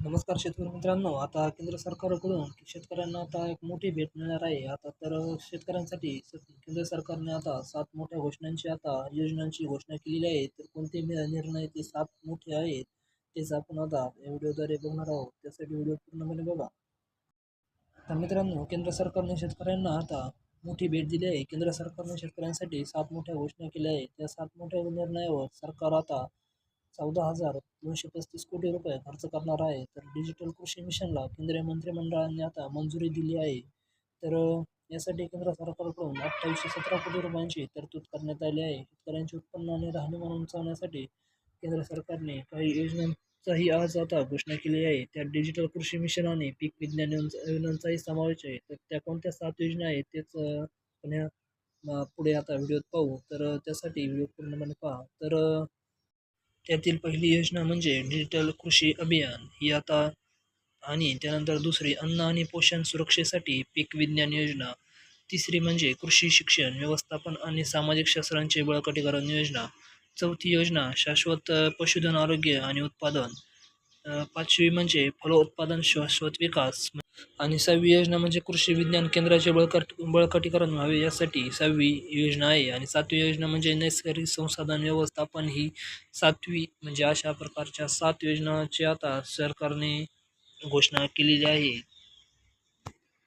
नमस्कार शेतकरी मित्रांनो. आता केंद्र सरकारकडून शेतकऱ्यांना आता एक मोठी भेट मिळणार आहे. आता तर शेतकऱ्यांसाठी केंद्र सरकारने आता 7 मोठ्या घोषणांची आता योजनांची घोषणा केलेली आहे. तर कोणते निर्णय ते 7 मोठे आहेत तेच आपण आता या व्हिडिओद्वारे बघणार आहोत. त्यासाठी व्हिडिओ पूर्णपणे बघा. तर मित्रांनो, केंद्र सरकारने शेतकऱ्यांना आता मोठी भेट दिली आहे. केंद्र सरकारने शेतकऱ्यांसाठी 7 मोठ्या घोषणा केल्या आहेत. त्या 7 मोठ्या निर्णयावर सरकार आता 14,235 कोटी रुपये खर्च करणार आहे. तर डिजिटल कृषी मिशनला केंद्रीय मंत्रिमंडळाने आता मंजुरी दिली आहे. तर यासाठी केंद्र सरकारकडून 2817 कोटी रुपयांची तरतूद करण्यात आली आहे. शेतकऱ्यांचे उत्पन्न आणि राहणीमान उंचावण्यासाठी केंद्र सरकारने काही योजनांचाही आज आता घोषणा केली आहे. त्यात डिजिटल कृषी मिशन आणि पीक विज्ञान योजनांचाही समावेश आहे. तर त्या कोणत्या 7 योजना आहेत तेच आपण पुढे आता व्हिडिओत पाहू. तर त्यासाठी व्हिडिओ पूर्णपणे पहा. तर त्यातील पहिली योजना म्हणजे डिजिटल कृषी अभियान ही आता, आणि त्यानंतर दुसरी अन्न आणि पोषण सुरक्षेसाठी पीक विज्ञान योजना, तिसरी म्हणजे कृषी शिक्षण व्यवस्थापन आणि सामाजिक शास्त्रांचे बळकटीकरण योजना, चौथी योजना शाश्वत पशुधन आरोग्य आणि उत्पादन, पाचवी म्हणजे फलोत्पादन शाश्वत विकास, आणि 6वी योजना म्हणजे कृषी विज्ञान केंद्राचे बळकटीकरण व्हावे यासाठी 6वी योजना आहे. आणि 7वी योजना म्हणजे नैसर्गिक संसाधन व्यवस्थापन ही 7वी. म्हणजे अशा प्रकारच्या 7 योजनाची आता सरकारने घोषणा केलेली आहे.